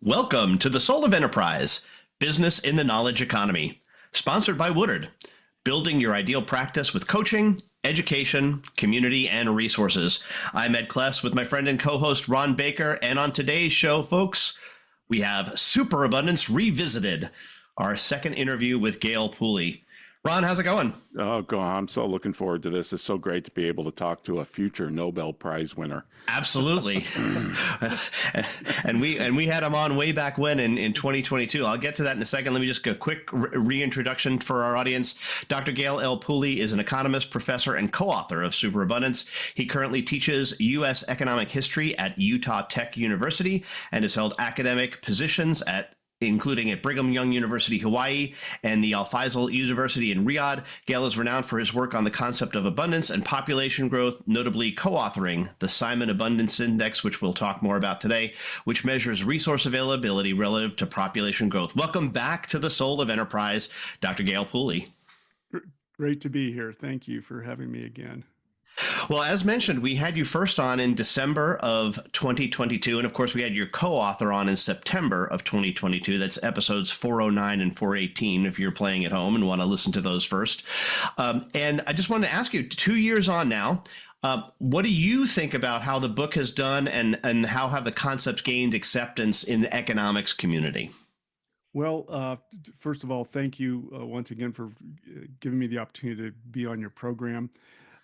Welcome to the Soul of Enterprise, Business in the Knowledge Economy, sponsored by Woodard, building your ideal practice with coaching, education, community, and resources. I'm Ed Kless with my friend and co-host Ron Baker, and on today's show, folks, we have Superabundance Revisited, our second interview with Gale Pooley. Ron, how's it going? Oh, go on. I'm so looking forward to this. It's so great to be able to talk to a future Nobel Prize winner. Absolutely. and we had him on way back when in 2022. I'll get to that in a second. Let me just go a quick reintroduction for our audience. Dr. Gale L. Pooley is an economist, professor, and co-author of Superabundance. He currently teaches U.S. economic history at Utah Tech University and has held academic positions including at Brigham Young University, Hawaii, and the Al Faisal University in Riyadh. Gale is renowned for his work on the concept of abundance and population growth, notably co-authoring the Simon Abundance Index, which we'll talk more about today, which measures resource availability relative to population growth. Welcome back to the Soul of Enterprise, Dr. Gale Pooley. Great to be here. Thank you for having me again. Well, as mentioned, we had you first on in December of 2022, and of course, we had your co-author on in September of 2022. That's episodes 409 and 418 if you're playing at home and want to listen to those first. And I just wanted to ask you, 2 years on now, what do you think about how the book has done and how have the concepts gained acceptance in the economics community? Well, first of all, thank you once again for giving me the opportunity to be on your program.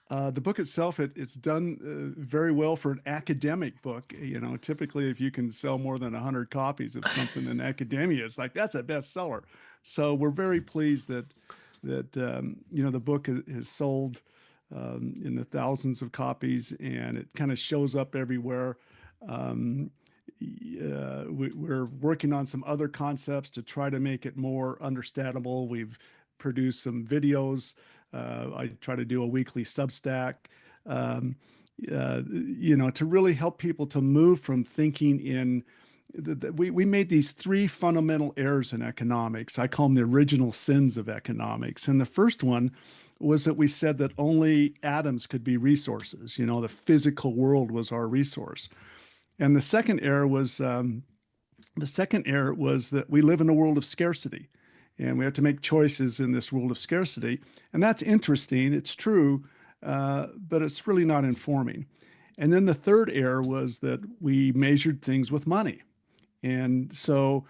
The book itself, it's done very well for an academic book. You know, typically if you can sell more than 100 copies of something in academia, it's like, that's a bestseller. So we're very pleased that the book has sold in the thousands of copies, and it kind of shows up everywhere. We're working on some other concepts to try to make it more understandable. We've produced some videos. I try to do a weekly Substack, to really help people to move from thinking in. We made these three fundamental errors in economics. I call them the original sins of economics. And the first one was that we said that only atoms could be resources. The physical world was our resource. And the second error was that we live in a world of scarcity. And we have to make choices in this world of scarcity. And that's interesting. It's true, but it's really not informing. And then the third error was that we measured things with money. And so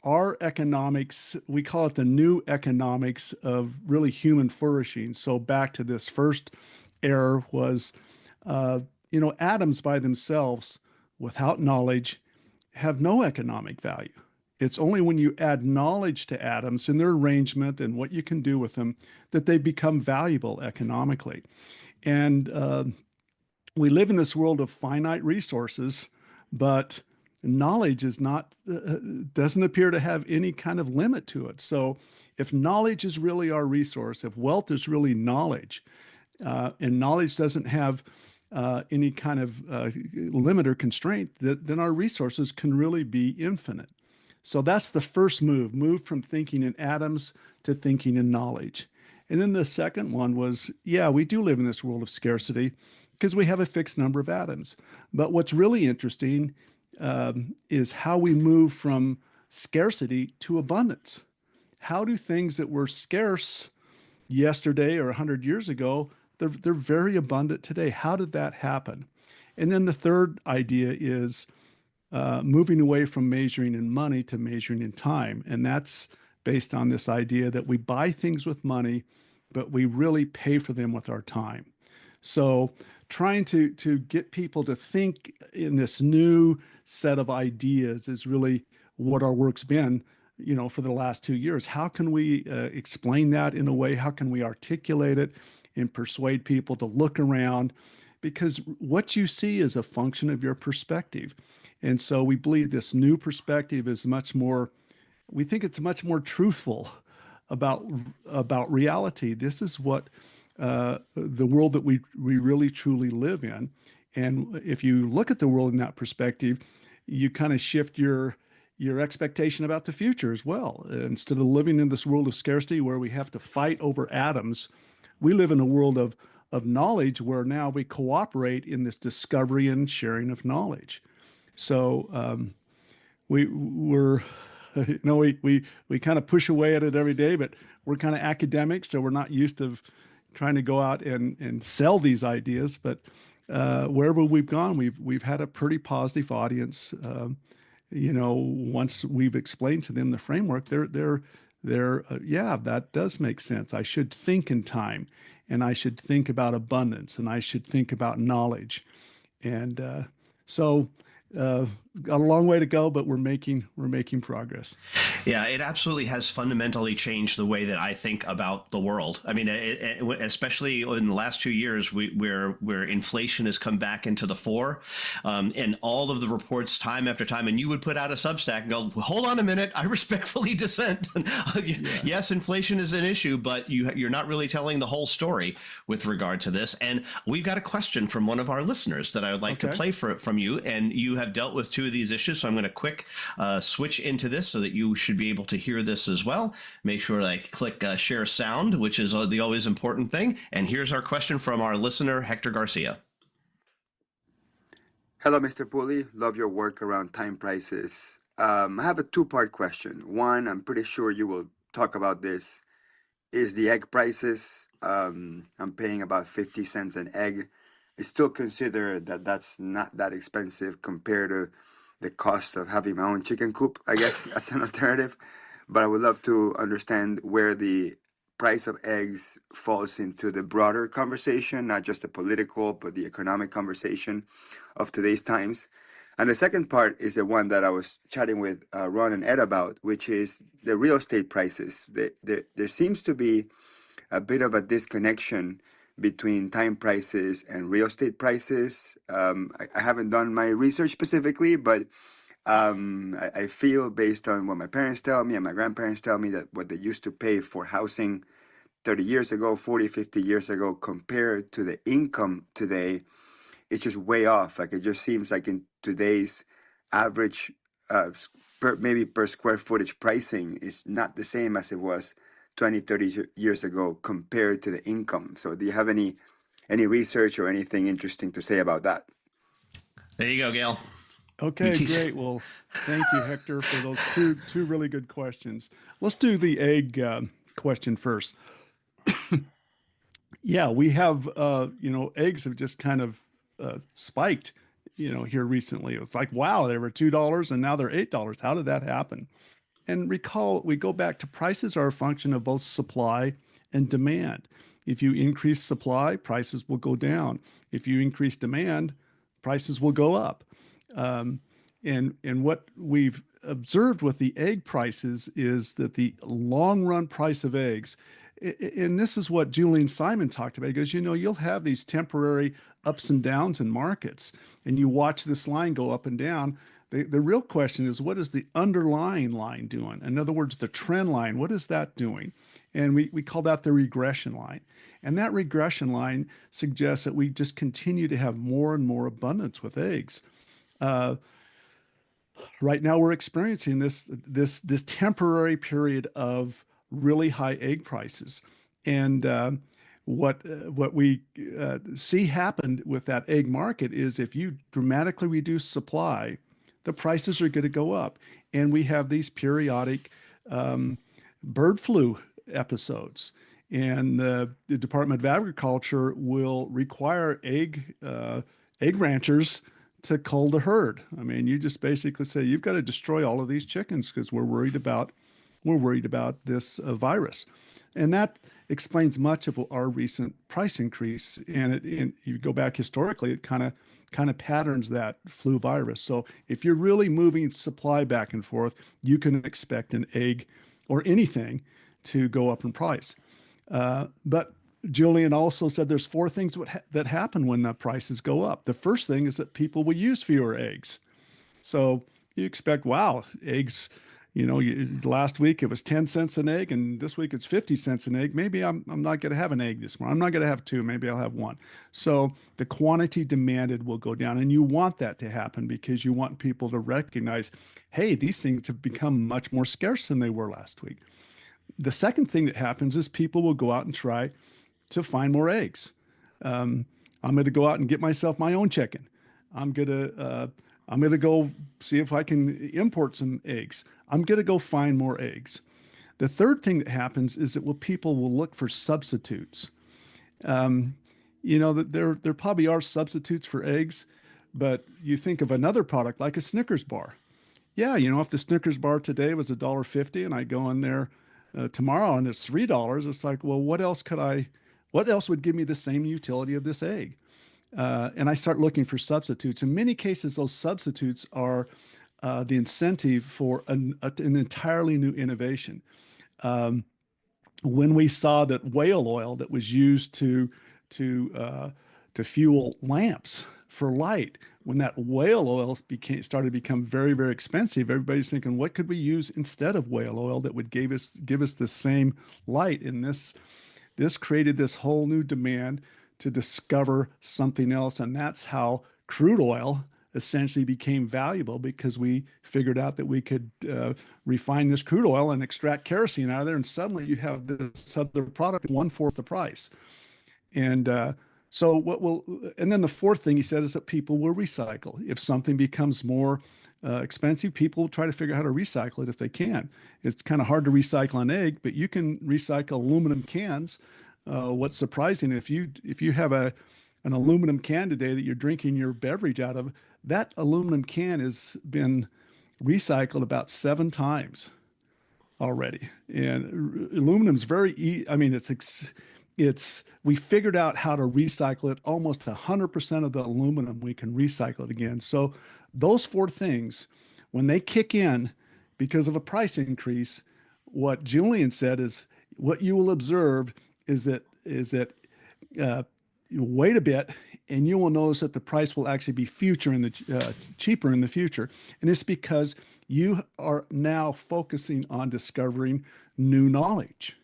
our economics, we call it the new economics of really human flourishing. So back to this first error was, atoms by themselves without knowledge have no economic value. It's only when you add knowledge to atoms and their arrangement and what you can do with them that they become valuable economically. And we live in this world of finite resources, but knowledge doesn't appear to have any kind of limit to it. So if knowledge is really our resource, if wealth is really knowledge, and knowledge doesn't have any kind of limit or constraint, then our resources can really be infinite. So that's the first move from thinking in atoms to thinking in knowledge. And then the second one was, we do live in this world of scarcity because we have a fixed number of atoms. But what's really interesting is how we move from scarcity to abundance. How do things that were scarce yesterday or 100 years ago, they're very abundant today? How did that happen? And then the third idea is moving away from measuring in money to measuring in time. And that's based on this idea that we buy things with money, but we really pay for them with our time. So trying to get people to think in this new set of ideas is really what our work's been, for the last 2 years. How can we explain that in a way? How can we articulate it and persuade people to look around? Because what you see is a function of your perspective. And so we believe this new perspective is we think it's much more truthful about reality. This is what the world that we really truly live in. And if you look at the world in that perspective, you kind of shift your expectation about the future as well. Instead of living in this world of scarcity where we have to fight over atoms, we live in a world of knowledge where now we cooperate in this discovery and sharing of knowledge. So we're we kind of push away at it every day, but we're kind of academics, so we're not used to trying to go out and sell these ideas. But wherever we've gone, we've had a pretty positive audience. Once we've explained to them the framework, they're yeah, that does make sense. I should think in time, and I should think about abundance, and I should think about knowledge. And so got a long way to go, but we're making progress. Yeah, it absolutely has fundamentally changed the way that I think about the world. I mean, especially in the last 2 years, where inflation has come back into the fore, and all of the reports, time after time, and you would put out a Substack and go, "Hold on a minute, I respectfully dissent." Yes, inflation is an issue, but you're not really telling the whole story with regard to this. And we've got a question from one of our listeners that I would like to play from you, and you have dealt with two of these issues, so I'm going to quick switch into this so that you should be able to hear this as well. Make sure I click share sound, which is the always important thing. And here's our question from our listener, Hector Garcia. Hello, Mr. Pooley. Love your work around time prices. I have a two-part question. One, I'm pretty sure you will talk about this, is the egg prices. I'm paying about 50 cents an egg. I still consider that that's not that expensive compared to the cost of having my own chicken coop, I guess, as an alternative. But I would love to understand where the price of eggs falls into the broader conversation, not just the political, but the economic conversation of today's times. And the second part is the one that I was chatting with Ron and Ed about, which is the real estate prices. There seems to be a bit of a disconnection between time prices and real estate prices. I haven't done my research specifically, but I feel based on what my parents tell me and my grandparents tell me that what they used to pay for housing 30 years ago, 40, 50 years ago, compared to the income today, it's just way off. Like, it just seems like in today's average, maybe per square footage pricing is not the same as it was 20, 30 years ago compared to the income. So do you have any research or anything interesting to say about that? There you go, Gale. Okay, great. Well, thank you, Hector, for those two really good questions. Let's do the egg question first. Yeah, we have, eggs have just kind of spiked, here recently. It's like, wow, they were $2 and now they're $8. How did that happen? And recall, we go back to prices are a function of both supply and demand. If you increase supply, prices will go down. If you increase demand, prices will go up. And what we've observed with the egg prices is that the long run price of eggs, and this is what Julian Simon talked about. He goes, you'll have these temporary ups and downs in markets, and you watch this line go up and down. The real question is, what is the underlying line doing? In other words, the trend line, what is that doing? And we call that the regression line. And that regression line suggests that we just continue to have more and more abundance with eggs. Right now, we're experiencing this temporary period of really high egg prices, and what we see happen with that egg market is if you dramatically reduce supply, the prices are going to go up, and we have these periodic bird flu episodes, and the Department of Agriculture will require egg ranchers to cull the herd. I mean, you just basically say you've got to destroy all of these chickens because we're worried about this virus, and that explains much of our recent price increase. And you go back historically, it kind of patterns that flu virus. So if you're really moving supply back and forth, you can expect an egg or anything to go up in price. But Julian also said there's four things that happen when the prices go up. The first thing is that people will use fewer eggs. So you expect, wow, eggs, last week it was 10 cents an egg, and this week it's 50 cents an egg. Maybe I'm not going to have an egg this morning. I'm not going to have two. Maybe I'll have one. So the quantity demanded will go down, and you want that to happen because you want people to recognize, hey, these things have become much more scarce than they were last week. The second thing that happens is people will go out and try to find more eggs. I'm going to go out and get myself my own chicken. I'm going to I'm going to go see if I can import some eggs. I'm going to go find more eggs. The third thing that happens is that people will look for substitutes. Um, that there probably are substitutes for eggs, but you think of another product like a Snickers bar. Yeah, if the Snickers bar today was $1.50 and I go in there tomorrow and it's $3, it's like, well, what else would give me the same utility of this egg? And I start looking for substitutes. In many cases, those substitutes are the incentive for an entirely new innovation. Um, when we saw that whale oil that was used to to fuel lamps for light, when that whale oil started to become very, very expensive, everybody's thinking, what could we use instead of whale oil that would give us the same light? And this created this whole new demand to discover something else. And that's how crude oil essentially became valuable, because we figured out that we could refine this crude oil and extract kerosene out of there. And suddenly you have this other product, one-fourth the price. And and then the fourth thing he said is that people will recycle. If something becomes more expensive, people will try to figure out how to recycle it if they can. It's kind of hard to recycle an egg, but you can recycle aluminum cans. What's surprising, if you have an aluminum can today that you're drinking your beverage out of, that aluminum can has been recycled about 7 times already. And aluminum's I mean, it's we figured out how to recycle it. Almost 100% of the aluminum we can recycle it again. So those 4 things, when they kick in because of a price increase, what Julian said is what you will observe is that wait a bit, and you will notice that the price will actually be cheaper in the future. And it's because you are now focusing on discovering new knowledge.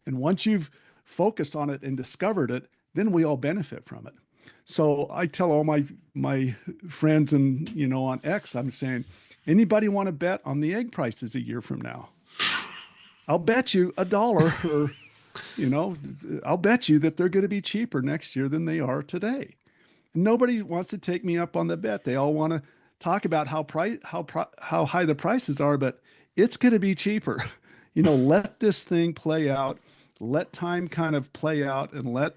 And once you've focused on it and discovered it, then we all benefit from it. So I tell all my friends and on X, I'm saying, anybody want to bet on the egg prices a year from now? I'll bet you $1 or I'll bet you that they're going to be cheaper next year than they are today. Nobody wants to take me up on the bet. They all want to talk about how high the prices are, but it's going to be cheaper. Let this thing play out. Let time kind of play out, and let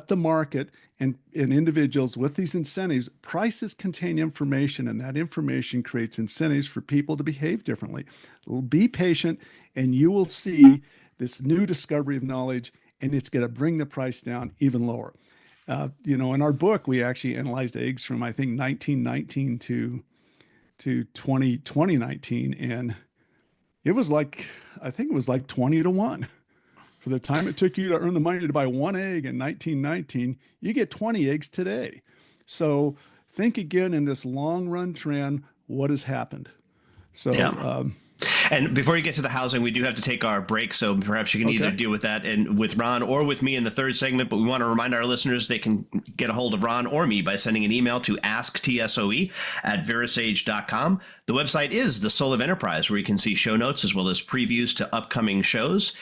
the market and individuals with these incentives. Prices contain information, and that information creates incentives for people to behave differently. Be patient, and you will see this new discovery of knowledge, and it's going to bring the price down even lower. In our book, we actually analyzed eggs from, I think, 1919 to 2019, and it was like, I think it was like 20 to 1. For the time it took you to earn the money to buy 1 egg in 1919, you get 20 eggs today. So think again in this long run trend, what has happened? So, yeah. And before you get to the housing, we do have to take our break. So perhaps you can either deal with that and with Ron or with me in the third segment. But we want to remind our listeners they can get a hold of Ron or me by sending an email to asktsoe@verasage.com. The website is The Soul of Enterprise, where you can see show notes as well as previews to upcoming shows.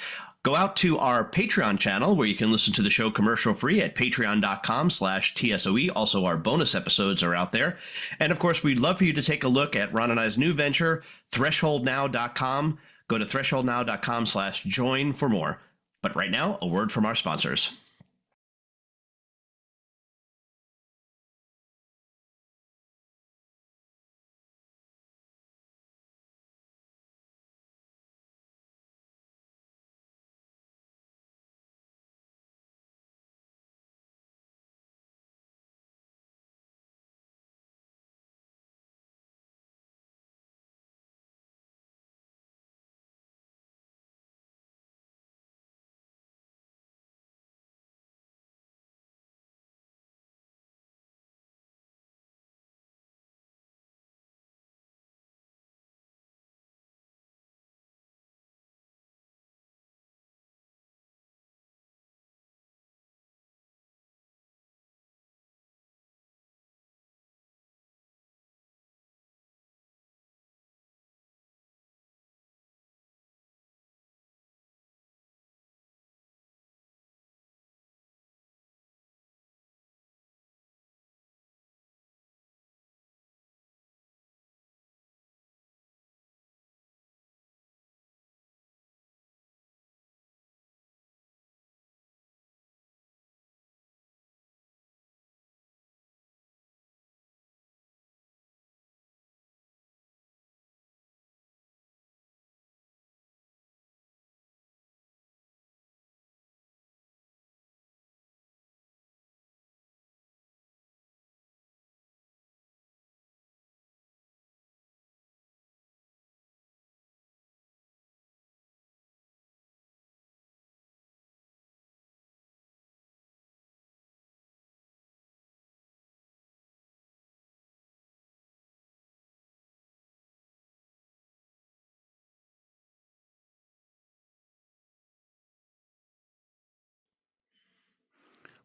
Go out to our Patreon channel, where you can listen to the show commercial free at patreon.com/TSOE. Also, our bonus episodes are out there. And of course, we'd love for you to take a look at Ron and I's new venture, thresholdnow.com. Go to thresholdnow.com/join for more. But right now, a word from our sponsors.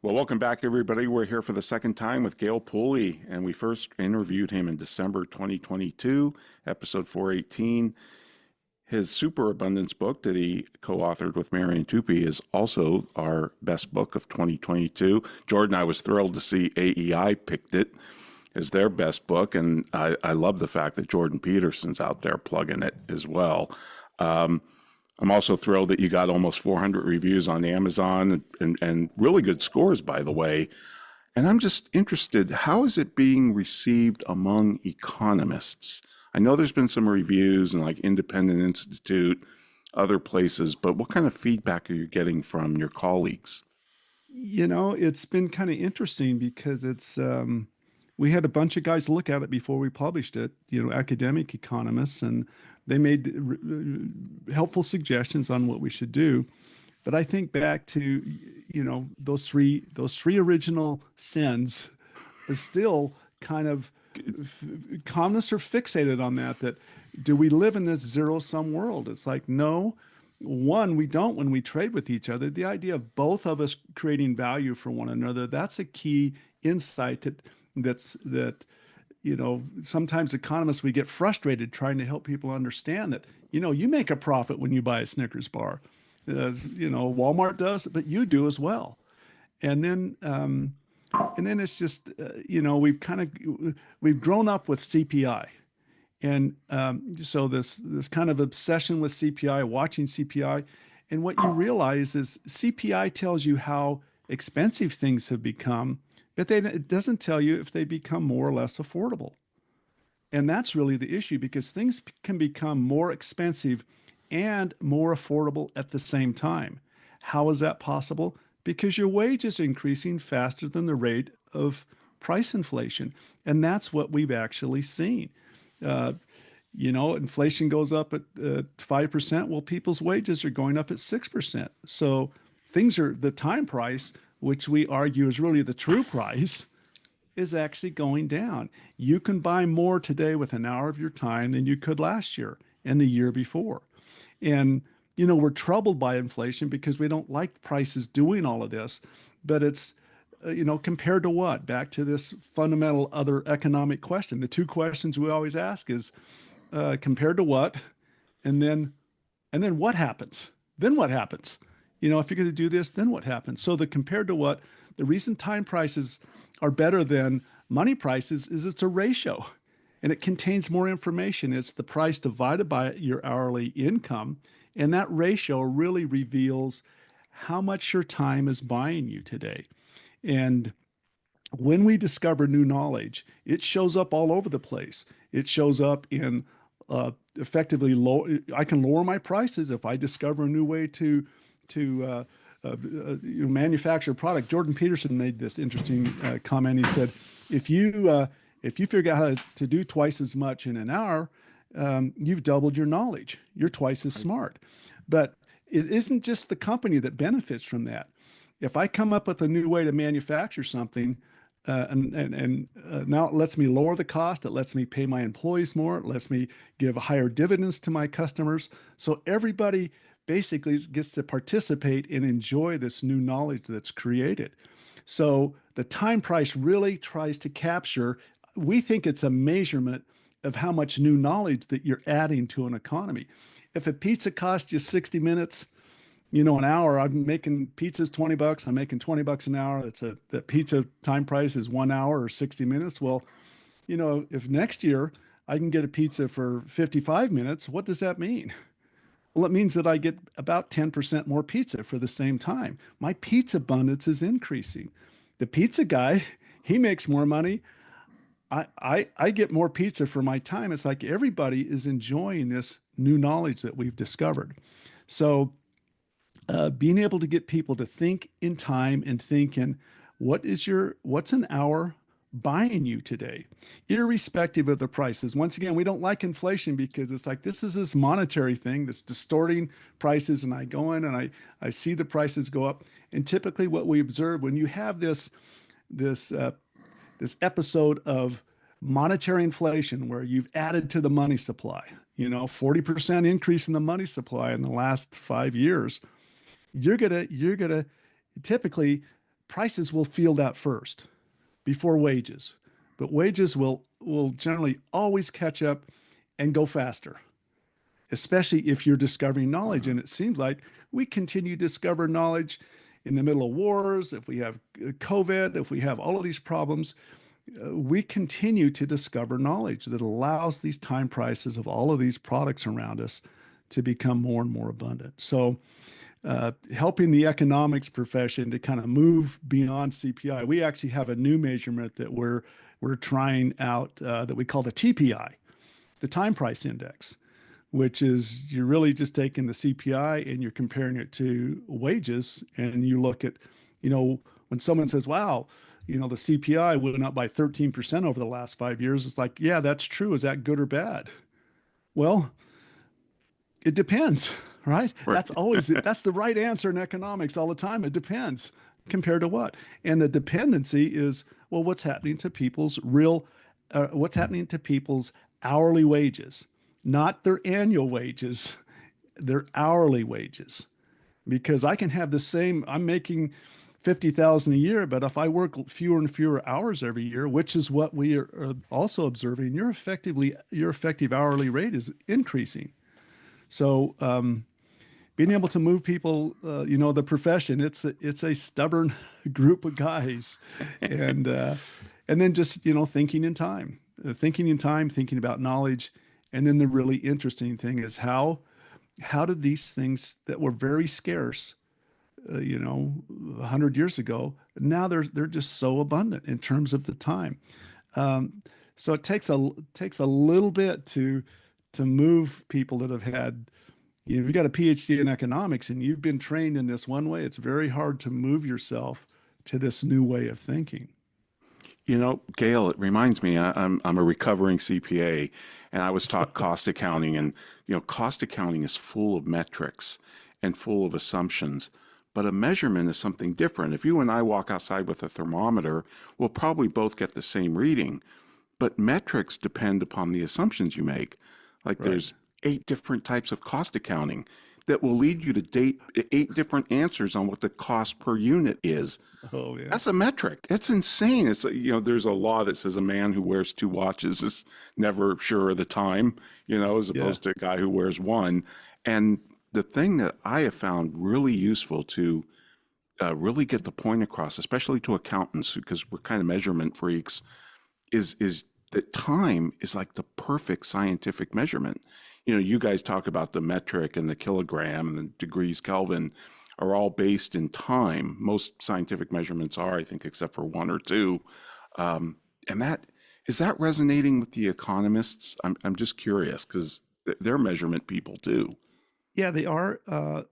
Well, welcome back, everybody. We're here for the second time with Gale Pooley, and we first interviewed him in December 2022, episode 418. His Superabundance book that he co-authored with Marion Tupy is also our best book of 2022. Jordan, I was thrilled to see AEI picked it as their best book, and I love the fact that Jordan Peterson's out there plugging it as well. I'm also thrilled that you got almost 400 reviews on Amazon and really good scores, by the way. And I'm just interested, how is it being received among economists? I know there's been some reviews and like Independent Institute, other places, but what kind of feedback are you getting from your colleagues? It's been kind of interesting because we had a bunch of guys look at it before we published it, academic economists, and they made helpful suggestions on what we should do. But I think back to, those three original sins is still kind of, economists are fixated on that do we live in this zero-sum world? It's like, no, one, we don't when we trade with each other. The idea of both of us creating value for one another, that's a key insight that sometimes economists, we get frustrated trying to help people understand that, you make a profit when you buy a Snickers bar. Walmart does, but you do as well. And then it's just, we've grown up with CPI. And so this kind of obsession with CPI, watching CPI, and what you realize is CPI tells you how expensive things have become, but then it doesn't tell you if they become more or less affordable. And that's really the issue, because things can become more expensive and more affordable at the same time. How is that possible? Because your wage is increasing faster than the rate of price inflation. And that's what we've actually seen. Inflation goes up at 5%. Well, people's wages are going up at 6%. So the time price, which we argue is really the true price, is actually going down. You can buy more today with an hour of your time than you could last year and the year before. And, we're troubled by inflation because we don't like prices doing all of this, but it's, compared to what? Back to this fundamental other economic question. The two questions we always ask is, compared to what? And then what happens? Then what happens? If you're going to do this, then what happens? So the compared to what, the reason time prices are better than money prices is it's a ratio, and it contains more information. It's the price divided by your hourly income. And that ratio really reveals how much your time is buying you today. And when we discover new knowledge, it shows up all over the place. It shows up in effectively I can lower my prices if I discover a new way to manufacture a product. Jordan Peterson made this interesting comment. He said, if you figure out how to do twice as much in an hour, you've doubled your knowledge. You're twice as smart. But it isn't just the company that benefits from that. If I come up with a new way to manufacture something, and now it lets me lower the cost, it lets me pay my employees more, it lets me give higher dividends to my customers. So everybody basically gets to participate and enjoy this new knowledge that's created. So the time price really tries to capture, we think it's a measurement of how much new knowledge that you're adding to an economy. If a pizza costs you 60 minutes, an hour, I'm making pizzas $20, I'm making $20 an hour. The pizza time price is 1 hour or 60 minutes. Well, if next year I can get a pizza for 55 minutes, what does that mean? Well, it means that I get about 10% more pizza for the same time. My pizza abundance is increasing. The pizza guy, he makes more money. I get more pizza for my time. It's like everybody is enjoying this new knowledge that we've discovered. So being able to get people to think in time and think in what's an hour buying you today, irrespective of the prices. Once again, we don't like inflation because it's like this is this monetary thing that's distorting prices, and I go in and I see the prices go up. And typically what we observe when you have this episode of monetary inflation where you've added to the money supply, 40% increase in the money supply in the last 5 years, you're gonna typically prices will feel that first before wages, but wages will generally always catch up and go faster, especially if you're discovering knowledge. And it seems like we continue to discover knowledge in the middle of wars. If we have COVID, if we have all of these problems, we continue to discover knowledge that allows these time prices of all of these products around us to become more and more abundant. So helping the economics profession to kind of move beyond CPI. We actually have a new measurement that we're trying out that we call the TPI, the time price index, which is you're really just taking the CPI and you're comparing it to wages. And you look at, when someone says, wow, the CPI went up by 13% over the last 5 years. It's like, yeah, that's true. Is that good or bad? Well, it depends, right? That's the right answer in economics all the time. It depends. Compared to what? And the dependency is, well, what's happening to people's hourly wages, not their annual wages, their hourly wages. Because I can have I'm making 50,000 a year, but if I work fewer and fewer hours every year, which is what we are also observing, your effective hourly rate is increasing. So being able to move people, the profession, it's a stubborn group of guys, and then just thinking in time, thinking about knowledge, and then the really interesting thing is how did these things that were very scarce, 100 years ago, now they're just so abundant in terms of the time. So it takes a little bit to move people that have had, if you've got a PhD in economics and you've been trained in this one way, it's very hard to move yourself to this new way of thinking. Gale, it reminds me, I'm a recovering CPA, and I was taught cost accounting, and cost accounting is full of metrics and full of assumptions. But a measurement is something different. If you and I walk outside with a thermometer, we'll probably both get the same reading. But metrics depend upon the assumptions you make. Like there's 8 different types of cost accounting that will lead you to 8 different answers on what the cost per unit is. Oh, yeah. That's a metric. That's insane. It's there's a law that says a man who wears 2 watches is never sure of the time, as opposed to a guy who wears 1. And the thing that I have found really useful to really get the point across, especially to accountants, because we're kind of measurement freaks, is that time is like the perfect scientific measurement. You guys talk about the metric and the kilogram and the degrees Kelvin are all based in time. Most scientific measurements are, I think, except for 1 or 2. And is that resonating with the economists? I'm just curious because they're measurement people too. Yeah, they are. That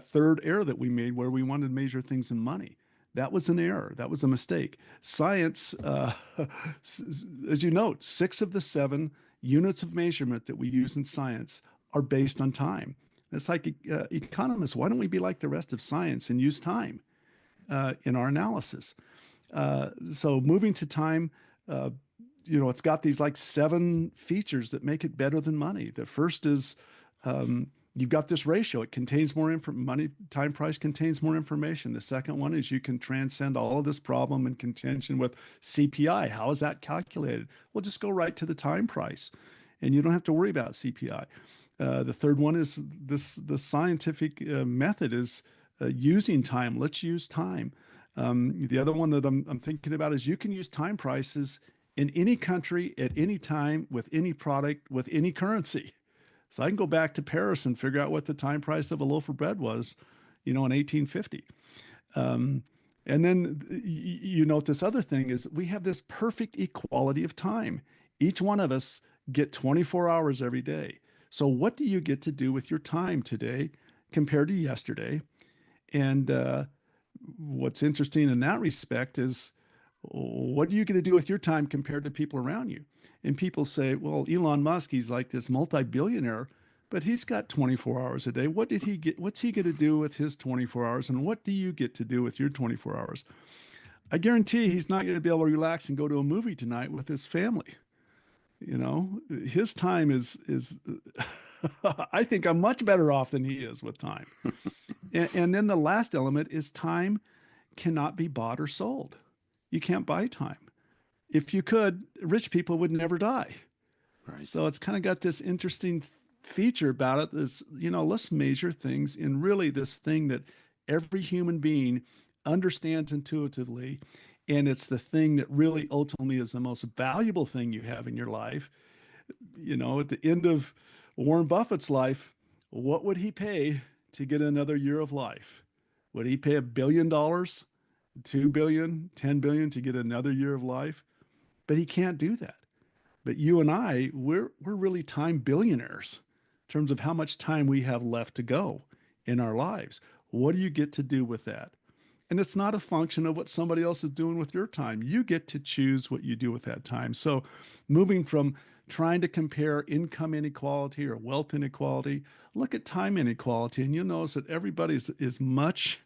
third error that we made where we wanted to measure things in money, that was an error. That was a mistake. Science, as you note, 6 of the 7 units of measurement that we use in science are based on time. It's like economists, why don't we be like the rest of science and use time in our analysis? So moving to time, it's got these like 7 features that make it better than money. The first is you've got this ratio. It contains more money. Time price contains more information. The second one is you can transcend all of this problem and contention with CPI. How is that calculated? Well, just go right to the time price, and you don't have to worry about CPI. The third one is the scientific method is using time. Let's use time. The other one that I'm thinking about is you can use time prices in any country at any time with any product with any currency. So I can go back to Paris and figure out what the time price of a loaf of bread was, in 1850. And then this other thing is we have this perfect equality of time. Each one of us get 24 hours every day. So what do you get to do with your time today compared to yesterday? And what's interesting in that respect is what do you get to do with your time compared to people around you? And people say, well, Elon Musk, he's like this multi-billionaire, but he's got 24 hours a day. What did he get? What's he going to do with his 24 hours? And what do you get to do with your 24 hours? I guarantee he's not going to be able to relax and go to a movie tonight with his family. His time is I think I'm much better off than he is with time. And then the last element is time cannot be bought or sold. You can't buy time. If you could, rich people would never die. Right. So it's kind of got this interesting feature about it is, let's measure things in really this thing that every human being understands intuitively. And it's the thing that really ultimately is the most valuable thing you have in your life. At the end of Warren Buffett's life, what would he pay to get another year of life? Would he pay $1 billion, 2 billion, 10 billion to get another year of life? But he can't do that. But you and I, we're really time billionaires in terms of how much time we have left to go in our lives. What do you get to do with that? And it's not a function of what somebody else is doing with your time. You get to choose what you do with that time. So moving from trying to compare income inequality or wealth inequality, look at time inequality, and you'll notice that everybody is much,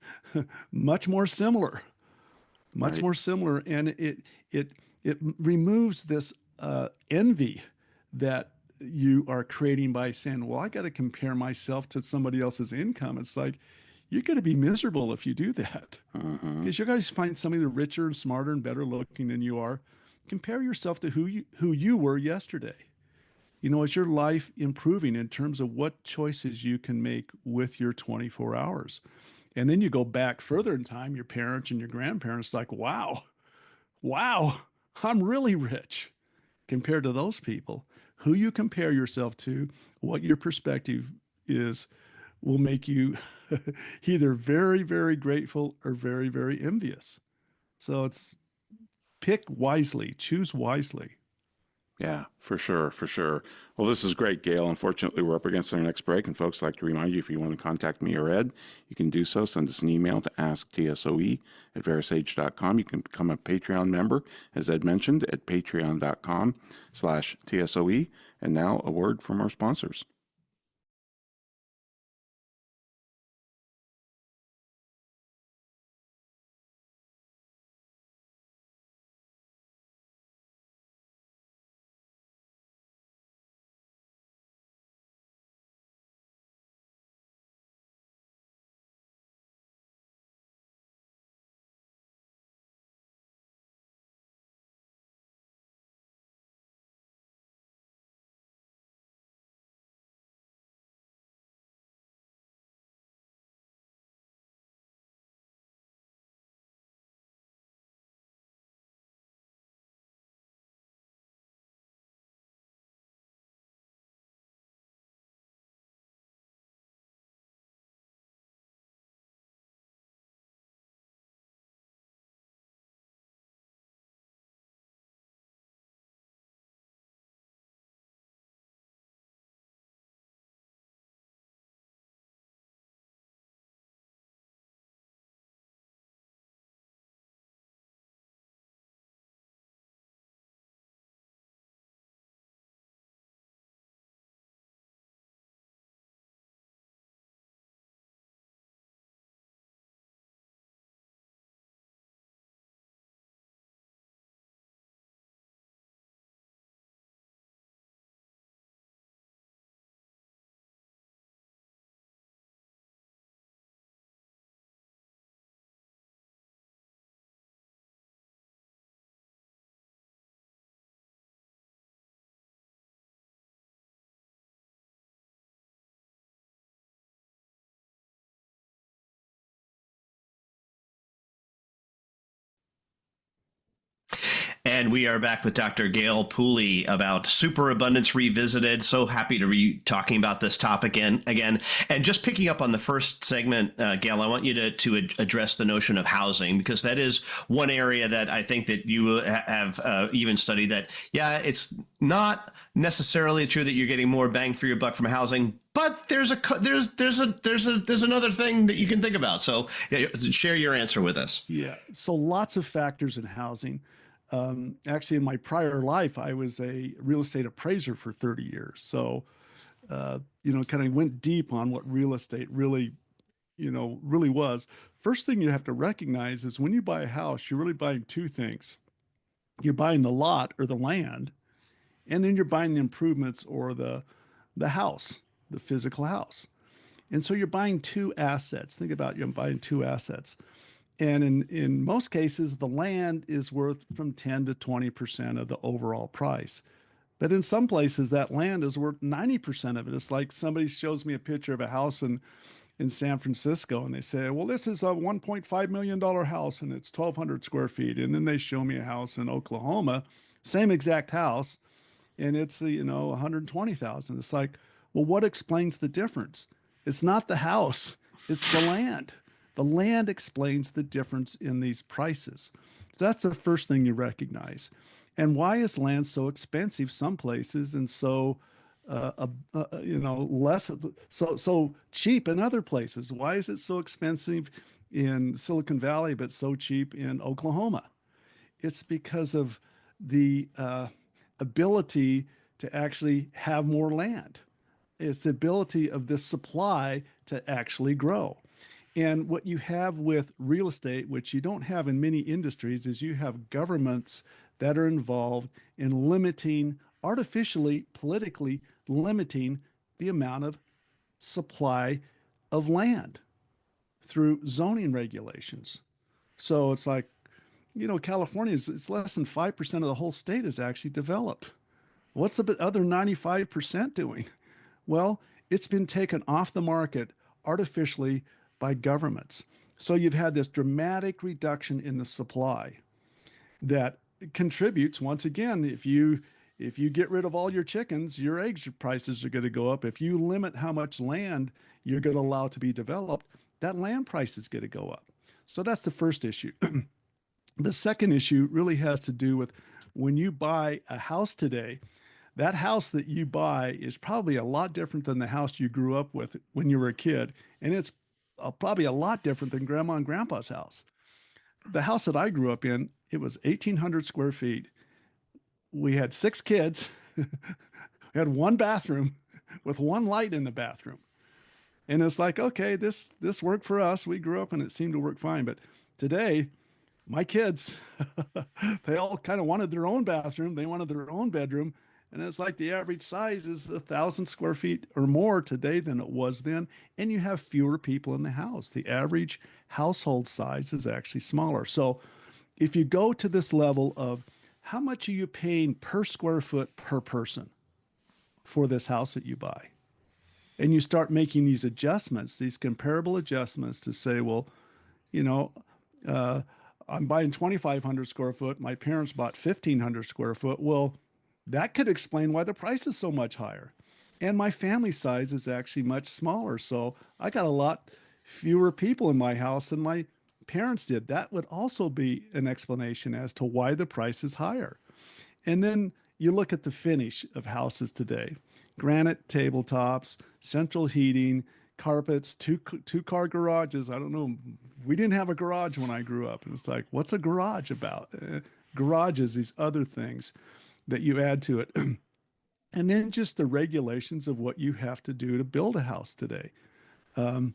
much more similar, much Right. more similar. And it removes this envy that you are creating by saying, well, I got to compare myself to somebody else's income. It's like, you're going to be miserable if you do that, because you're going to find somebody that's richer and smarter and better looking than you are. Compare yourself to who you were yesterday. Is your life improving in terms of what choices you can make with your 24 hours? And then you go back further in time, your parents and your grandparents, like, wow, I'm really rich compared to those people. Who you compare yourself to, what your perspective is, will make you either very, very grateful or very, very envious. So it's pick wisely, choose wisely. Yeah, for sure, for sure. Well, this is great, Gail. Unfortunately, we're up against our next break, and folks, I'd like to remind you, if you want to contact me or Ed, you can do so. Send us an email to asktsoe@verisage.com. You can become a Patreon member, as Ed mentioned, at patreon.com/TSOE. And now a word from our sponsors. And we are back with Dr. Gale Pooley about Superabundance Revisited. So happy to be talking about this topic again. And just picking up on the first segment, Gale, I want you to address the notion of housing, because that is one area that I think that you have even studied that, yeah, it's not necessarily true that you're getting more bang for your buck from housing, but there's another thing that you can think about. So share your answer with us. Yeah. So lots of factors in housing. Actually, in my prior life, I was a real estate appraiser for 30 years. So, kind of went deep on what real estate really was. First thing you have to recognize is when you buy a house, you're really buying two things. You're buying the lot or the land, and then you're buying the improvements or the house, the physical house. And so you're buying two assets. Think about you're buying two assets. And in most cases, the land is worth from 10 to 20% of the overall price. But in some places, that land is worth 90% of it. It's like somebody shows me a picture of a house in San Francisco and they say, well, this is a $1.5 million house and it's 1,200 square feet. And then they show me a house in Oklahoma, same exact house, and it's, 120,000. It's like, well, what explains the difference? It's not the house, it's the land. The land explains the difference in these prices. So that's the first thing you recognize. And why is land so expensive some places and so less so cheap in other places? Why is it so expensive in Silicon Valley but so cheap in Oklahoma? It's because of the ability to actually have more land. It's the ability of this supply to actually grow. And what you have with real estate, which you don't have in many industries, is you have governments that are involved in limiting, artificially, politically limiting the amount of supply of land through zoning regulations. So it's like, California it's less than 5% of the whole state is actually developed. What's the other 95% doing? Well, it's been taken off the market artificially by governments. So you've had this dramatic reduction in the supply that contributes, once again, if you get rid of all your chickens, your eggs prices are going to go up. If you limit how much land you're going to allow to be developed, that land price is going to go up. So that's the first issue. The second issue really has to do with when you buy a house today, that house that you buy is probably a lot different than the house you grew up with when you were a kid. And it's probably a lot different than grandma and grandpa's house. The house that I grew up in, it was 1,800 square feet. We had 6 kids. We had one bathroom with one light in the bathroom. And it's like, okay, this worked for us. We grew up and it seemed to work fine. But today, my kids, they all kind of wanted their own bathroom. They wanted their own bedroom. And it's like the average size is 1,000 square feet or more today than it was then. And you have fewer people in the house. The average household size is actually smaller. So if you go to this level of how much are you paying per square foot per person for this house that you buy? And you start making these adjustments, these comparable adjustments to say, well, I'm buying 2,500 square foot. My parents bought 1,500 square foot. Well, that could explain why the price is so much higher. And my family size is actually much smaller. So I got a lot fewer people in my house than my parents did. That would also be an explanation as to why the price is higher. And then you look at the finish of houses today: granite tabletops, central heating, carpets, two-car garages. I don't know. We didn't have a garage when I grew up. And it's like, what's a garage about? Garages, these other things that you add to it. And then just the regulations of what you have to do to build a house today. The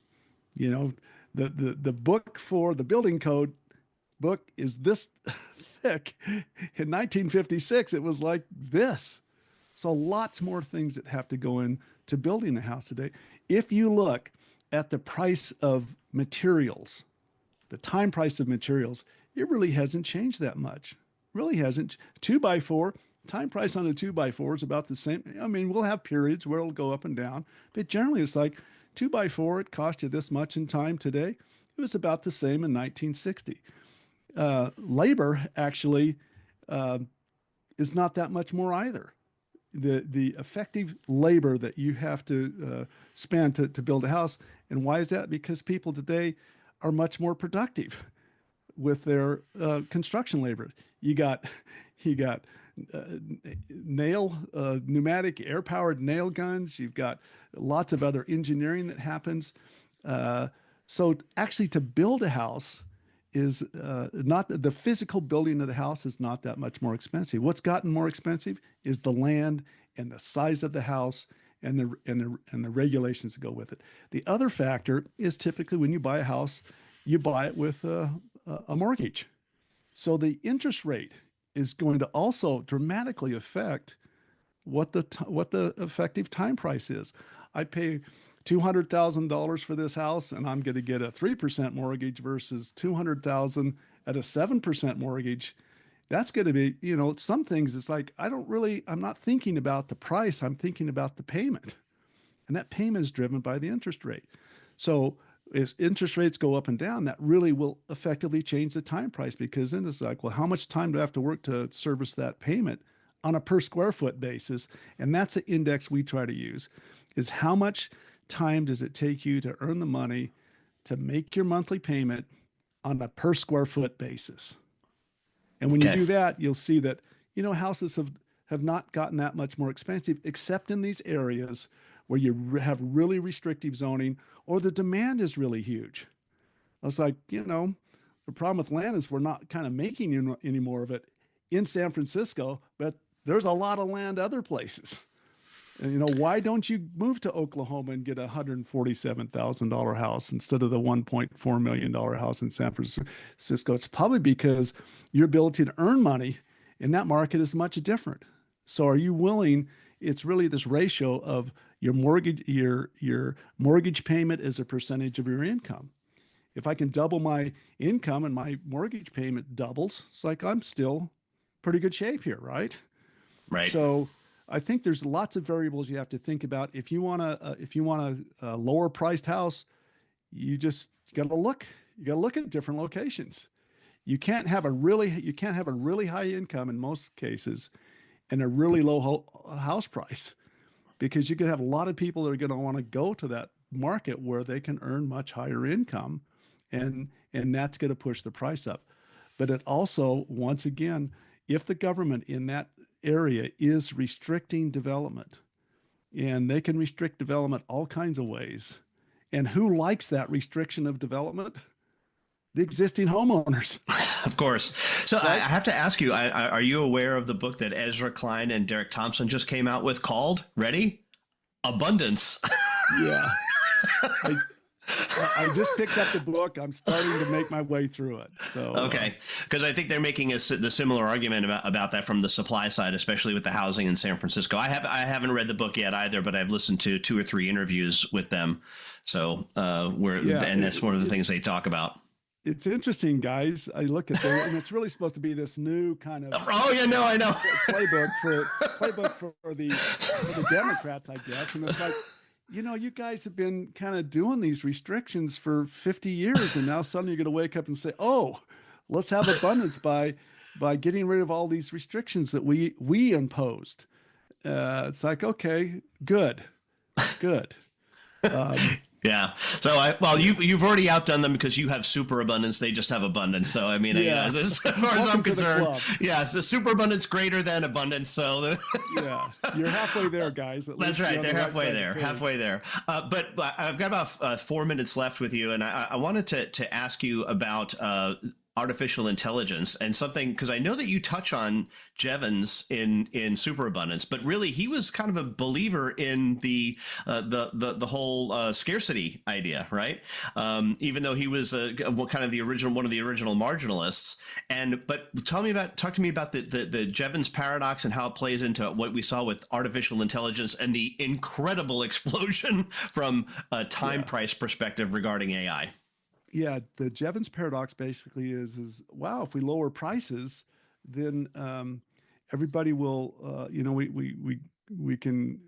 book for the building code book is this thick. In 1956, it was like this. So lots more things that have to go into building a house today. If you look at the price of materials, the time price of materials, it really hasn't changed that much. Really hasn't. 2x4, time price on a 2x4 is about the same. I mean, we'll have periods where it'll go up and down, but generally it's like 2x4, it cost you this much in time today. It was about the same in 1960. Labor actually is not that much more either. The effective labor that you have to spend to build a house. And why is that? Because people today are much more productive with their construction labor. You got pneumatic air-powered nail guns. You've got lots of other engineering that happens. So actually to build a house is not the physical building of the house is not that much more expensive. What's gotten more expensive is the land and the size of the house and the regulations that go with it. The other factor is typically when you buy a house, you buy it with a mortgage. So the interest rate is going to also dramatically affect what the effective time price is. I pay $200,000 for this house, and I'm going to get a 3% mortgage versus 200,000 at a 7% mortgage. That's going to be, some things it's like, I'm not thinking about the price. I'm thinking about the payment. And that payment is driven by the interest rate. So as interest rates go up and down, that really will effectively change the time price, because then it's like, well, how much time do I have to work to service that payment on a per square foot basis? And that's an index we try to use, is how much time does it take you to earn the money to make your monthly payment on a per square foot basis. And when you do that, you'll see that, houses have not gotten that much more expensive, except in these areas where you have really restrictive zoning or the demand is really huge. It's like, the problem with land is we're not kind of making any more of it in San Francisco, but there's a lot of land other places. And, why don't you move to Oklahoma and get a $147,000 house instead of the $1.4 million house in San Francisco? It's probably because your ability to earn money in that market is much different. So are you willing? It's really this ratio of your mortgage payment as a percentage of your income. If I can double my income and my mortgage payment doubles, it's like I'm still pretty good shape here, right? Right. So I think there's lots of variables you have to think about. If you want a lower priced house, you got to look. You got to look at different locations. You can't have a really high income in most cases and a really low house price, because you could have a lot of people that are going to want to go to that market where they can earn much higher income, and that's going to push the price up. But it also, once again, if the government in that area is restricting development, and they can restrict development all kinds of ways, and who likes that restriction of development? The existing homeowners. Of course. So right? I have to ask you, are you aware of the book that Ezra Klein and Derek Thompson just came out with called, ready? Abundance. Yeah. I just picked up the book. I'm starting to make my way through it. So okay, because I think they're making the similar argument about that from the supply side, especially with the housing in San Francisco. I haven't read the book yet either, but I've listened to 2 or 3 interviews with them. So and that's one of the things they talk about. It's interesting, guys. I look at there, and it's really supposed to be this new kind of I know playbook for the Democrats, I guess. And it's like, you guys have been kind of doing these restrictions for 50 years, and now suddenly you're going to wake up and say, "Oh, let's have abundance by getting rid of all these restrictions that we imposed." It's like, okay, good. Yeah. So you've already outdone them because you have superabundance. They just have abundance. So I mean, as far as I'm concerned, so superabundance greater than abundance. So yeah, you're halfway there, guys. That's right. They're halfway there. But I've got about 4 minutes left with you, and I wanted to ask you about artificial intelligence and something, because I know that you touch on Jevons in Superabundance, but really he was kind of a believer in the whole scarcity idea, right? Even though he was kind of one of the original marginalists. But talk to me about the Jevons paradox and how it plays into what we saw with artificial intelligence and the incredible explosion from a time price perspective regarding AI. Yeah, the Jevons paradox basically is wow, if we lower prices, then everybody will, we can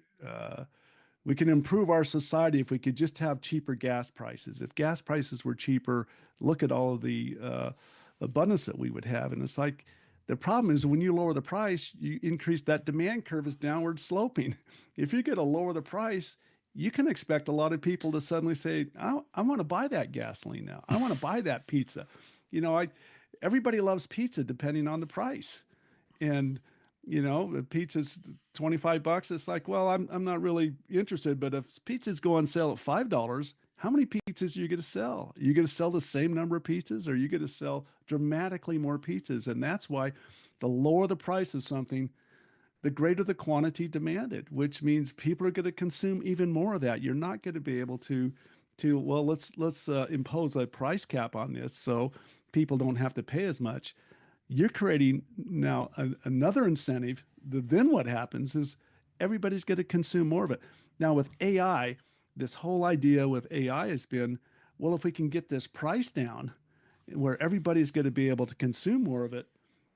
improve our society if we could just have cheaper gas prices. If gas prices were cheaper, look at all of the abundance that we would have. And it's like, the problem is when you lower the price, you increase that demand curve is downward sloping. If you're going to lower the price, you can expect a lot of people to suddenly say, I want to buy that gasoline now. I want to buy that pizza. Everybody loves pizza depending on the price. And, the pizza's $25. It's like, well, I'm not really interested, but if pizzas go on sale at $5, how many pizzas are you going to sell? Are you going to sell the same number of pizzas, or are you going to sell dramatically more pizzas? And that's why the lower the price of something, the greater the quantity demanded, which means people are going to consume even more of that. You're not going to be able to let's impose a price cap on this so people don't have to pay as much. You're creating now another incentive. Then what happens is everybody's going to consume more of it. Now with AI, this whole idea with AI has been, well, if we can get this price down where everybody's going to be able to consume more of it,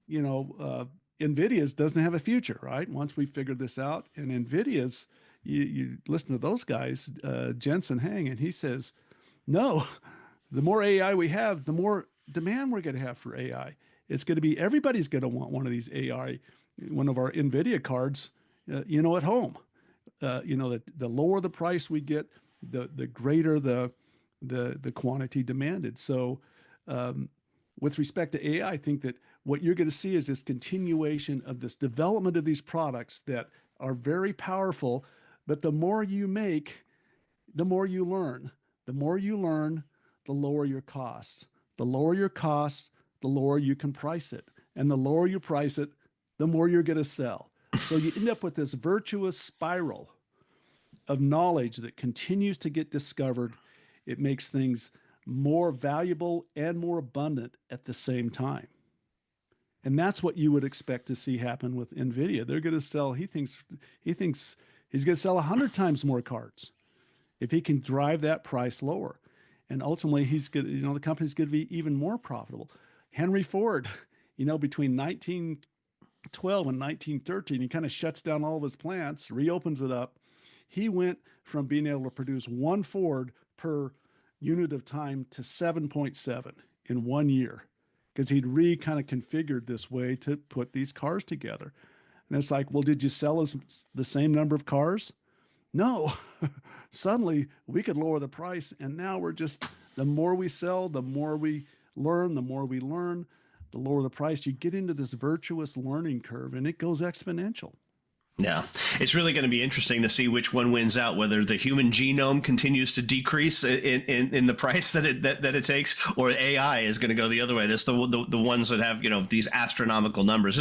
NVIDIA's doesn't have a future, right? Once we figured this out, and NVIDIA's, you listen to those guys, Jensen Hang, and he says, no, the more AI we have, the more demand we're going to have for AI. It's going to be everybody's going to want one of these AI, one of our NVIDIA cards, at home. The lower the price we get, the greater the quantity demanded. So, with respect to AI, I think that what you're going to see is this continuation of this development of these products that are very powerful, but the more you make, the more you learn. The more you learn, the lower your costs. The lower your costs, the lower you can price it. And the lower you price it, the more you're going to sell. So you end up with this virtuous spiral of knowledge that continues to get discovered. It makes things more valuable and more abundant at the same time. And that's what you would expect to see happen with NVIDIA. They're going to sell, he thinks he's going to sell 100 times more cards if he can drive that price lower. And ultimately, he's good, the company's going to be even more profitable. Henry Ford, between 1912 and 1913, he kind of shuts down all of his plants, reopens it up. He went from being able to produce one Ford per unit of time to 7.7 in 1 year, because he'd kind of configured this way to put these cars together. And it's like, well, did you sell the same number of cars? No. Suddenly we could lower the price, and now the more we sell, the more we learn, the lower the price. You get into this virtuous learning curve, and it goes exponential. Yeah, it's really going to be interesting to see which one wins out, whether the human genome continues to decrease in the price that it takes, or AI is going to go the other way. That's the ones that have, these astronomical numbers.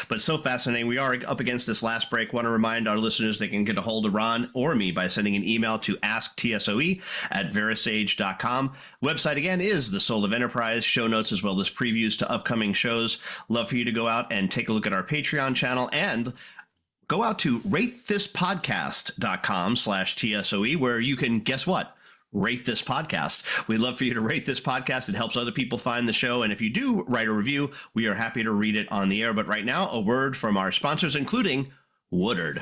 But so fascinating. We are up against this last break. Want to remind our listeners they can get a hold of Ron or me by sending an email to asktsoe@verisage.com. Website again is The Soul of Enterprise. Show notes as well as previews to upcoming shows. Love for you to go out and take a look at our Patreon channel, and go out to ratethispodcast.com/TSOE, where you can, guess what? Rate this podcast. We'd love for you to rate this podcast. It helps other people find the show. And if you do write a review, we are happy to read it on the air. But right now, a word from our sponsors, including Woodard.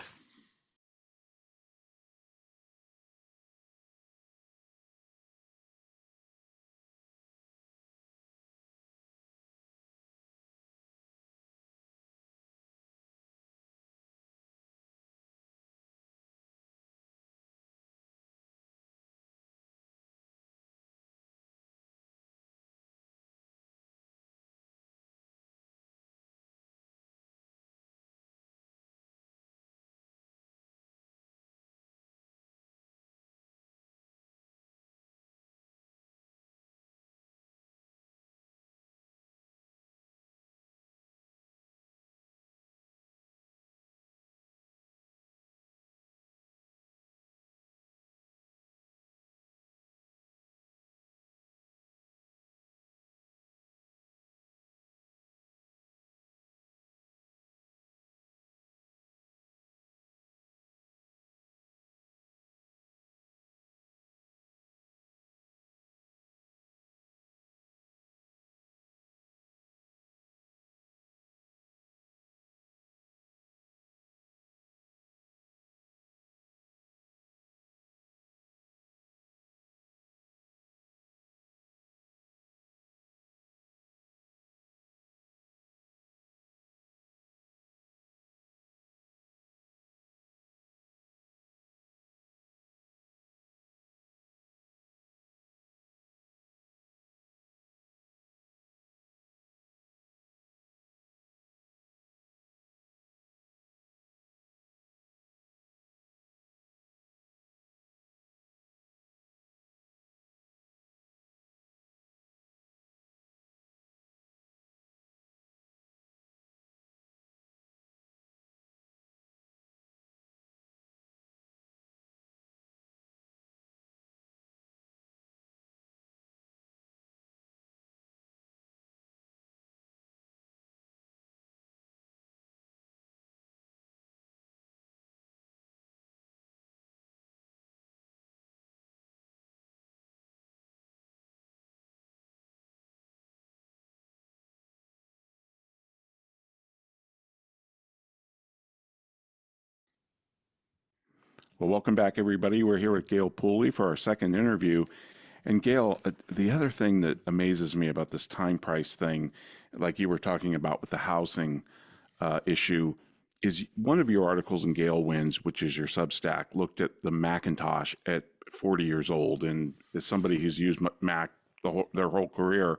Well, welcome back, everybody. We're here with Gale Pooley for our second interview. And Gale, the other thing that amazes me about this time price thing, like you were talking about with the housing issue, is one of your articles in Gale Wins, which is your Substack, looked at the Macintosh at 40 years old. And as somebody who's used Mac their whole career,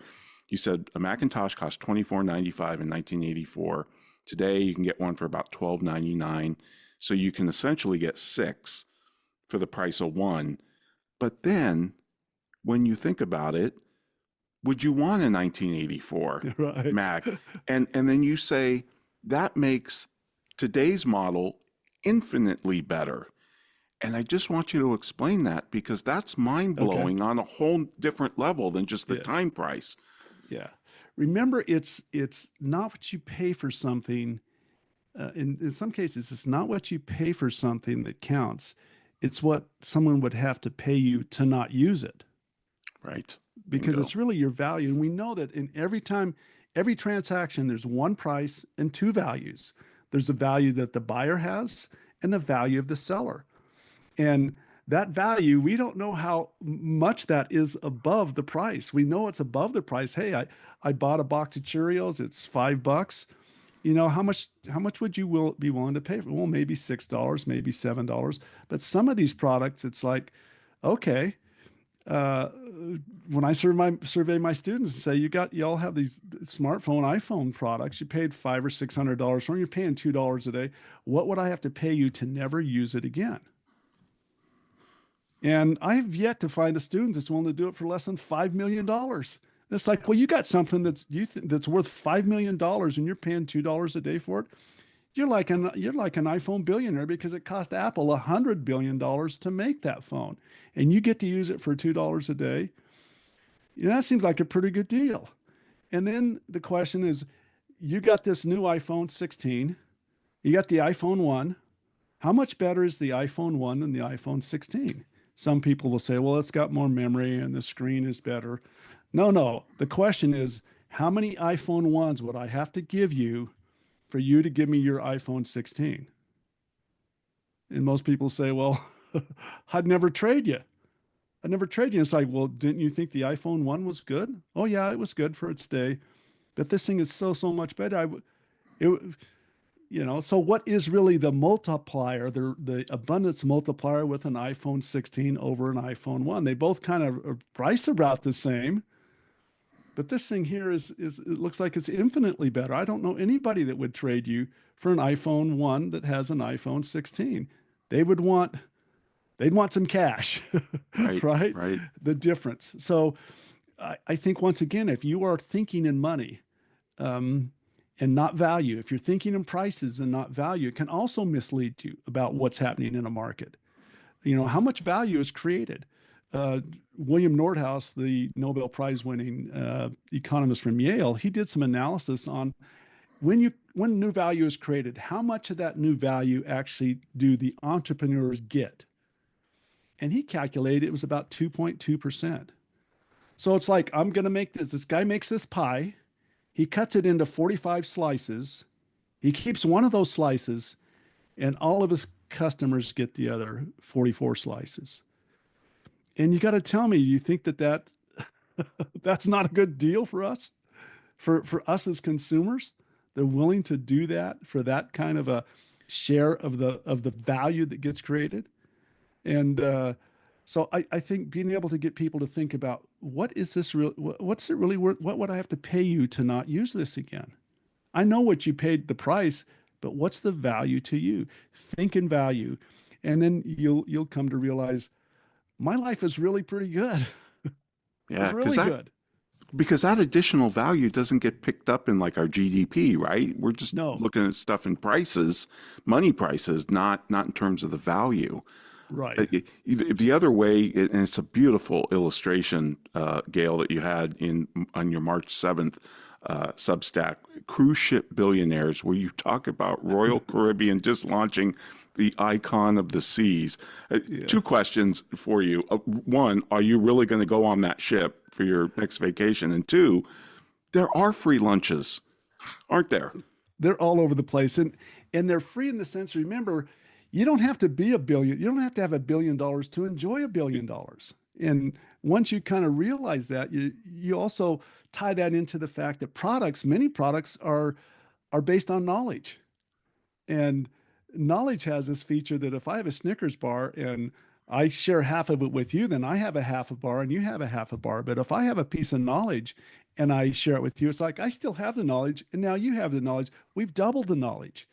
you said a Macintosh cost $24.95 in 1984. Today, you can get one for about $12.99. So you can essentially get 6 for the price of 1. But then, when you think about it, would you want a 1984 Right. Mac? And then you say that makes today's model infinitely better. And I just want you to explain that, because that's mind-blowing on a whole different level than just the time price. Yeah. Remember, it's not what you pay for something. In some cases, it's not what you pay for something that counts. It's what someone would have to pay you to not use it. Right. Because Bingo. it's really your value. And we know that in every transaction, there's one price and 2 values. There's the value that the buyer has and the value of the seller. And that value, we don't know how much that is above the price. We know it's above the price. Hey, I bought a box of Cheerios. It's $5. You know, how much would you be willing to pay for? Well, maybe $6, maybe $7. But some of these products, it's like, okay, when I survey my students and say, you all have these smartphone, iPhone products, you paid $500 or $600 for them, you're paying $2 a day. What would I have to pay you to never use it again? And I've yet to find a student that's willing to do it for less than $5 million. It's like, well, you got something that's worth $5 million and you're paying $2 a day for it. You're like an iPhone billionaire, because it cost Apple $100 billion to make that phone, and you get to use it for $2 a day. You know, that seems like a pretty good deal. And then the question is, you got this new iPhone 16, you got the iPhone 1. How much better is the iPhone 1 than the iPhone 16? Some people will say, well, it's got more memory and the screen is better. No. The question is, how many iPhone 1s would I have to give you for you to give me your iPhone 16? And most people say, well, I'd never trade you. I'd never trade you. It's like, well, didn't you think the iPhone 1 was good? Oh, yeah, it was good for its day. But this thing is so much better. So what is really the multiplier, the abundance multiplier with an iPhone 16 over an iPhone 1? They both kind of are priced about the same. But this thing here it looks like it's infinitely better. I don't know anybody that would trade you for an iPhone 1 that has an iPhone 16. They'd want some cash, right? Right. The difference. So I think, once again, if you are thinking in money and not value, if you're thinking in prices and not value, it can also mislead you about what's happening in a market. You know, how much value is created? William Nordhaus, the Nobel Prize winning economist from Yale, he did some analysis on when new value is created, how much of that new value actually do the entrepreneurs get? And he calculated it was about 2.2%. So it's like, I'm going to make this guy makes this pie. He cuts it into 45 slices. He keeps one of those slices, and all of his customers get the other 44 slices. And you got to tell me, you think that that's not a good deal for us, for us as consumers? They're willing to do that for that kind of a share of the value that gets created. And so I think being able to get people to think about, what's it really worth? What would I have to pay you to not use this again? I know what you paid the price, but what's the value to you? Think in value. And then you'll come to realize, my life is really pretty good. Yeah, it's really good. Because that additional value doesn't get picked up in like our GDP, right? We're just looking at stuff in prices, money prices, not in terms of the value. Right. The other way, and it's a beautiful illustration, Gale, that you had on your March 7th Substack, Cruise Ship Billionaires, where you talk about Royal Caribbean just launching the icon of the seas. 2 questions for you. One, are you really going to go on that ship for your next vacation? And 2, there are free lunches, aren't there? They're all over the place. And they're free in the sense, remember, you don't have to be a billion. You don't have to have $1 billion to enjoy $1 billion. And once you kind of realize that, you also tie that into the fact that many products are based on knowledge. And knowledge has this feature that if I have a Snickers bar and I share half of it with you, then I have a half a bar and you have a half a bar. But if I have a piece of knowledge and I share it with you, it's like I still have the knowledge and now you have the knowledge. We've doubled the knowledge.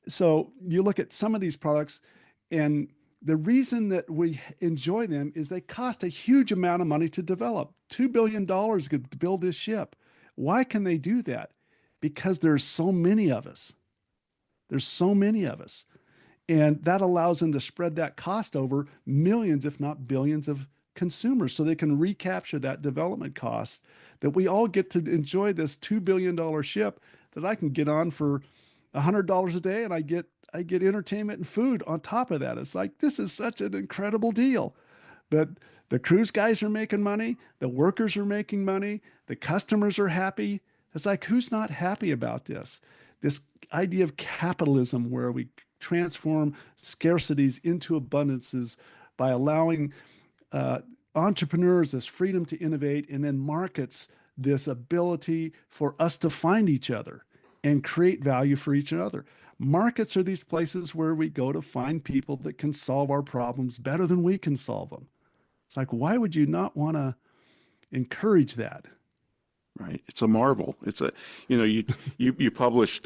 So you look at some of these products, and the reason that we enjoy them is they cost a huge amount of money to develop. $2 billion to build this ship. Why can they do that? Because there's so many of us. There's so many of us. And that allows them to spread that cost over millions, if not billions of consumers, so they can recapture that development cost, that we all get to enjoy this $2 billion ship that I can get on for $100 a day, and I get entertainment and food on top of that. It's like, this is such an incredible deal. But the cruise guys are making money, the workers are making money, the customers are happy. It's like, who's not happy about this? This idea of capitalism, where we transform scarcities into abundances by allowing entrepreneurs this freedom to innovate, and then markets this ability for us to find each other and create value for each other. Markets are these places where we go to find people that can solve our problems better than we can solve them. It's like, why would you not want to encourage that? Right. It's a marvel. It's a, you published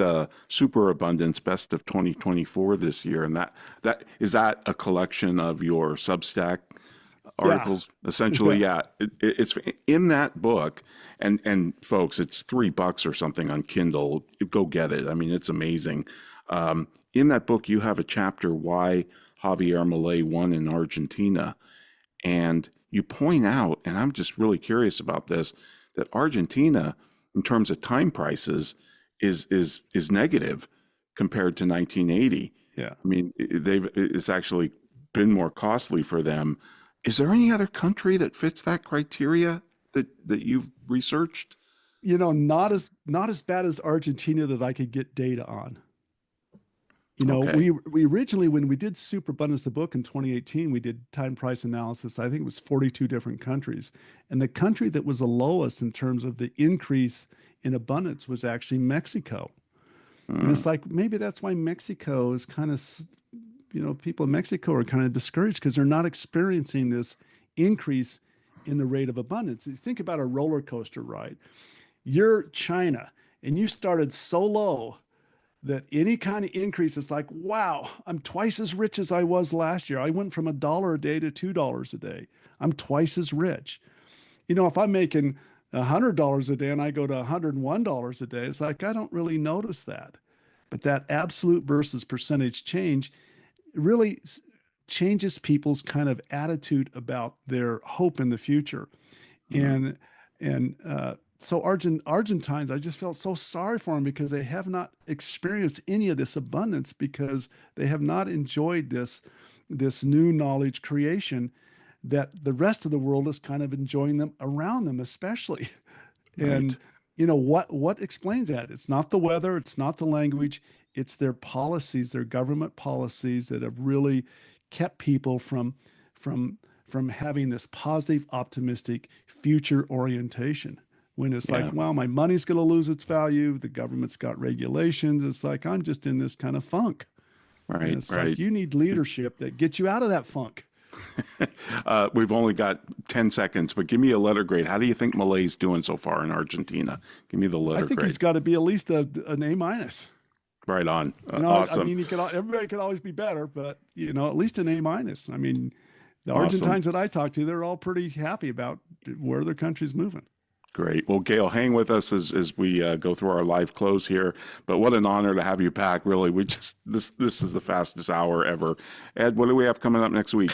Superabundance Best of 2024 this year, and that is that a collection of your Substack articles? Yeah. Essentially, yeah. It's in that book, and folks, it's $3 or something on Kindle. Go get it. I mean, it's amazing. In that book, you have a chapter, Why Javier Milei Won in Argentina, and you point out, and I'm just really curious about this, that Argentina, in terms of time prices, is negative compared to 1980. Yeah, I mean, it's actually been more costly for them. Is there any other country that fits that criteria that you've researched? Not as bad as Argentina that I could get data on. Okay. We originally, when we did Superabundance, the book in 2018, we did time price analysis. I think it was 42 different countries. And the country that was the lowest in terms of the increase in abundance was actually Mexico. And it's like, maybe that's why Mexico is kind of, people in Mexico are kind of discouraged because they're not experiencing this increase in the rate of abundance. You think about a roller coaster ride. You're China and you started so low that any kind of increase is like, wow, I'm twice as rich as I was last year. I went from $1 a day to $2 a day. I'm twice as rich. If I'm making $100 a day and I go to $101 a day, it's like, I don't really notice that. But that absolute versus percentage change really changes people's kind of attitude about their hope in the future. Mm-hmm. So Argentines, I just felt so sorry for them because they have not experienced any of this abundance, because they have not enjoyed this new knowledge creation that the rest of the world is kind of enjoying them around them, especially. Right. And what explains that? It's not the weather, it's not the language, it's their policies, their government policies that have really kept people from having this positive, optimistic future orientation. When it's like, wow, my money's going to lose its value. The government's got regulations. It's like, I'm just in this kind of funk. Right. And it's like, you need leadership that gets you out of that funk. We've only got 10 seconds, but give me a letter grade. How do you think Milei's doing so far in Argentina? Give me the letter grade. I think he's got to be at least an A-. Right on. Awesome. I mean, everybody could always be better, but at least an A-. I mean, the Argentines that I talk to, they're all pretty happy about where their country's moving. Great. Well, Gale, hang with us as we go through our live close here. But what an honor to have you back. Really, this is the fastest hour ever. Ed, what do we have coming up next week?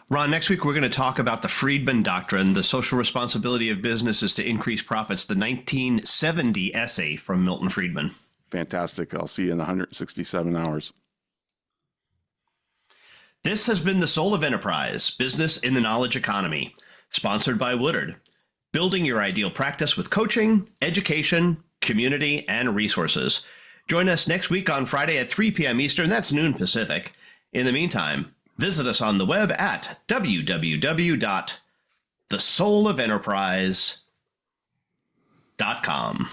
Ron, next week we're going to talk about the Friedman Doctrine, the social responsibility of businesses to increase profits, the 1970 essay from Milton Friedman. Fantastic. I'll see you in 167 hours. This has been The Soul of Enterprise, Business in the Knowledge Economy, sponsored by Woodard. Building your ideal practice with coaching, education, community, and resources. Join us next week on Friday at 3 p.m. Eastern, that's noon Pacific. In the meantime, visit us on the web at www.thesoulofenterprise.com.